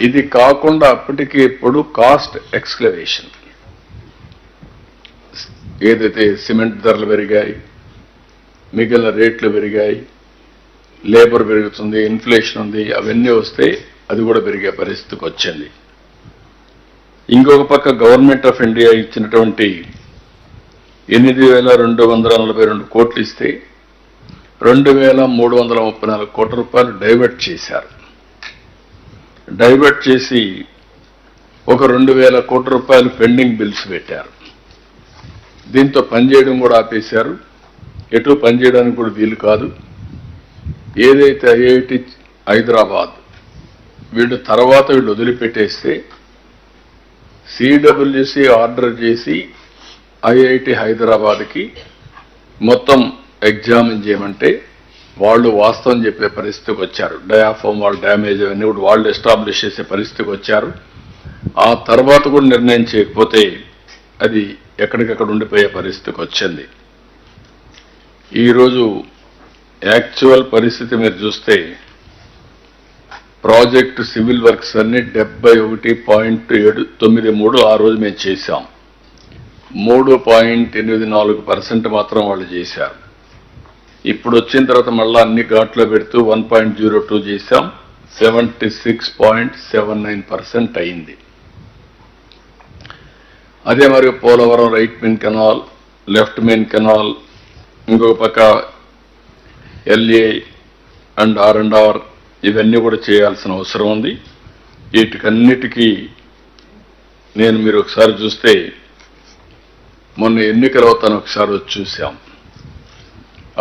ఇది కాకుండా అప్పటికి ఇప్పుడు కాస్ట్ ఎక్స్క్లవేషన్, ఏదైతే సిమెంట్ ధరలు పెరిగాయి, మిగిలిన రేట్లు పెరిగాయి, లేబర్ పెరుగుతుంది, ఇన్ఫ్లేషన్ ఉంది, అవన్నీ వస్తే అది కూడా పెరిగే పరిస్థితికి వచ్చింది. ఇంకొక పక్క గవర్నమెంట్ ఆఫ్ ఇండియా ఇచ్చినటువంటి 8,242 కోట్లు ఇస్తే 2,334 కోట్ల రూపాయలు డైవర్ట్ చేశారు. డైవర్ట్ చేసి ఒక 2,000 కోట్ల రూపాయలు పెండింగ్ బిల్స్ పెట్టారు. దీంతో పనిచేయడం కూడా ఆపేశారు. ఎటు పనిచేయడానికి కూడా వీలు కాదు. ఏదైతే ఐఐటి హైదరాబాద్ వీళ్ళు వదిలిపెట్టేస్తే సిడబ్ల్యూసి ఆర్డర్ చేసి ఐఐటి హైదరాబాద్కి మొత్తం ఎగ్జామిన్ చేయమంటే వాళ్ళు వాస్తవం చెప్పే పరిస్థితికి వచ్చారు. డయాఫామ్ వాళ్ళ డ్యామేజ్ అవన్నీ కూడా వాళ్ళు ఎస్టాబ్లిష్ చేసే పరిస్థితికి వచ్చారు. ఆ తర్వాత కూడా నిర్ణయం చేయకపోతే అది ఎక్కడికక్కడ ఉండిపోయే పరిస్థితికి వచ్చింది. ఈరోజు యాక్చువల్ పరిస్థితి మీరు చూస్తే ప్రాజెక్టు సివిల్ వర్క్స్ అన్ని 71.93 ఆ రోజు మేము చేశాం. 3.84% మాత్రం వాళ్ళు చేశారు. ఇప్పుడు వచ్చిన తర్వాత మళ్ళీ అన్ని ఘాట్లో పెడుతూ 1.02 చేశాం. 76.79% అయింది. అదే మరి Polavaram right main canal, left main canal, ఇంకొక పక్క ఎల్ఏ అండ్ R&R ఇవన్నీ కూడా చేయాల్సిన అవసరం ఉంది. వీటికన్నిటికీ మీరు ఒకసారి చూస్తే మొన్న ఎన్నికల అవుతాను ఒకసారి వచ్చి చూసాం.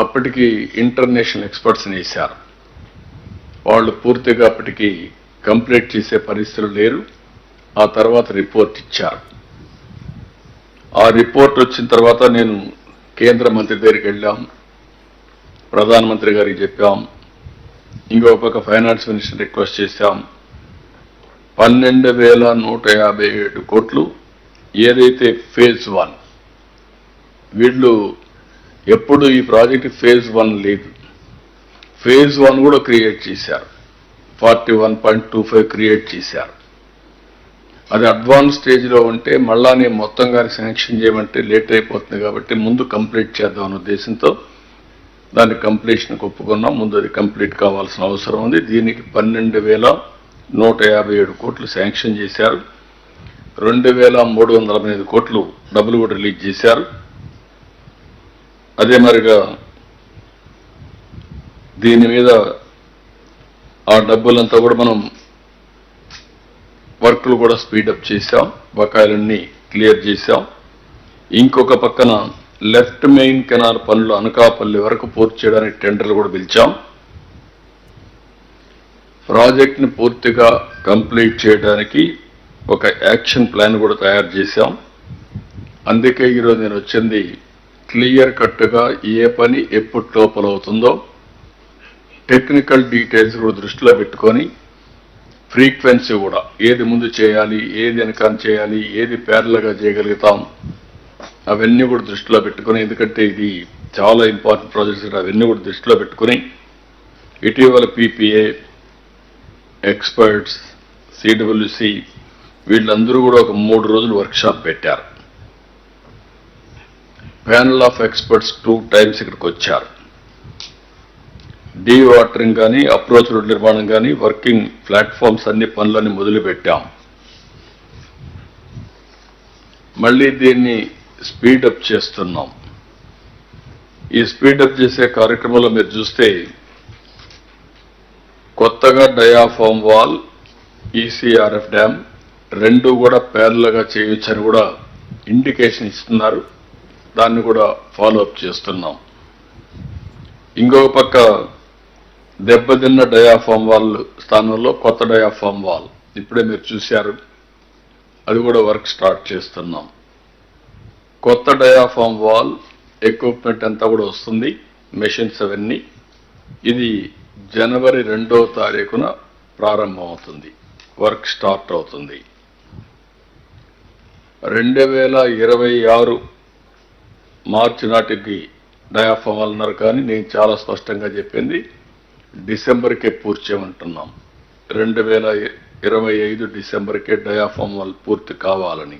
అప్పటికి ఇంటర్నేషనల్ ఎక్స్పర్ట్స్ని వేశారు. వాళ్ళు పూర్తిగా అప్పటికి కంప్లీట్ చేసే పరిస్థితులు లేరు. ఆ తర్వాత రిపోర్ట్ ఇచ్చారు. ఆ రిపోర్ట్ వచ్చిన తర్వాత నేను కేంద్ర మంత్రి దగ్గరికి వెళ్ళాం, ప్రధానమంత్రి గారికి చెప్పాం, ఇంకొక పక్క ఫైనాన్స్ మినిస్టర్ రిక్వెస్ట్ చేశాం. 12,157 కోట్లు ఏదైతే ఫేజ్ 1, వీళ్ళు ఎప్పుడు ఈ ప్రాజెక్ట్ ఫేజ్ 1 లేదు, ఫేజ్ 1 కూడా క్రియేట్ చేశారు. 41.25 క్రియేట్ చేశారు. అది అడ్వాన్స్ స్టేజ్లో ఉంటే మళ్ళా నేను మొత్తంగా శాంక్షన్ చేయమంటే లేట్ అయిపోతుంది కాబట్టి ముందు కంప్లీట్ చేద్దామన్న ఉద్దేశంతో దాని కంప్లీషన్కి ఒప్పుకున్నాం. ముందు అది కంప్లీట్ కావాల్సిన అవసరం ఉంది. దీనికి 12,157 కోట్లు శాంక్షన్ చేశారు. 2,385 కోట్లు డబ్బులు కూడా రిలీజ్ చేశారు. అదే మరిగా దీని మీద ఆ డబ్బులంతా కూడా మనం వర్క్లు కూడా స్పీడప్ చేశాం, బకాయిలన్నీ క్లియర్ చేశాం. ఇంకొక పక్కన లెఫ్ట్ మెయిన్ కెనాల్ పనులు అనకాపల్లి వరకు పూర్తి చేయడానికి టెండర్లు కూడా పిలిచాం. ప్రాజెక్ట్ని పూర్తిగా కంప్లీట్ చేయడానికి ఒక యాక్షన్ ప్లాన్ కూడా తయారు చేశాం. అందుకే ఈరోజు నేను వచ్చింది క్లియర్ కట్గా ఏ పని ఎప్పుడు లోపల అవుతుందో టెక్నికల్ డీటెయిల్స్ కూడా దృష్టిలో పెట్టుకొని ఫ్రీక్వెన్సీ కూడా ఏది ముందు చేయాలి, ఏది వెనకాల చేయాలి, ఏది ప్యారల్గా చేయగలుగుతాం అవన్నీ కూడా దృష్టిలో పెట్టుకొని, ఎందుకంటే ఇది చాలా ఇంపార్టెంట్ ప్రాజెక్ట్స్, అవన్నీ కూడా దృష్టిలో పెట్టుకుని ఇటీవల PPA ఎక్స్పర్ట్స్, సిడబ్ల్యూసి వీళ్ళందరూ కూడా ఒక 3 రోజులు వర్క్షాప్ పెట్టారు. ప్యానల్ ఆఫ్ ఎక్స్పర్ట్స్ 2 times ఇక్కడికి వచ్చారు. డీ వాటరింగ్ కానీ, అప్రోచ్ రోడ్ నిర్మాణం కానీ, వర్కింగ్ ప్లాట్ఫామ్స్ అన్ని పనులన్నీ మొదలుపెట్టాం. మళ్ళీ దీన్ని స్పీడప్ చేస్తున్నాం. ఈ స్పీడప్ చేసే కార్యక్రమంలో మీరు చూస్తే కొత్తగా డయాఫామ్ వాల్, ECRF డ్యామ్ 2 కూడా ప్యారల్గా చేయొచ్చని కూడా ఇండికేషన్ ఇస్తున్నారు. దాన్ని కూడా ఫాలో అప్ చేస్తున్నాం. ఇంకొక పక్క దెబ్బతిన్న డయాఫామ్ వాల్ స్థానంలో కొత్త డయాఫామ్ వాల్ ఇప్పుడే మీరు చూశారు, అది కూడా వర్క్ స్టార్ట్ చేస్తున్నాం. కొత్త డయాఫామ్ వాల్ ఎక్విప్మెంట్ అంతా కూడా వస్తుంది, మెషిన్స్ అవన్నీ. ఇది జనవరి 2వ తారీఖున ప్రారంభం అవుతుంది, వర్క్ స్టార్ట్ అవుతుంది. 2026 మార్చి నాటికి డయాఫామ్ వాల్ అన్నారు, కానీ నేను చాలా స్పష్టంగా చెప్పింది డిసెంబర్కే పూర్తి చేయమంటున్నాం. 25 డిసెంబర్కే డయాఫామ్ వాల్ పూర్తి కావాలని.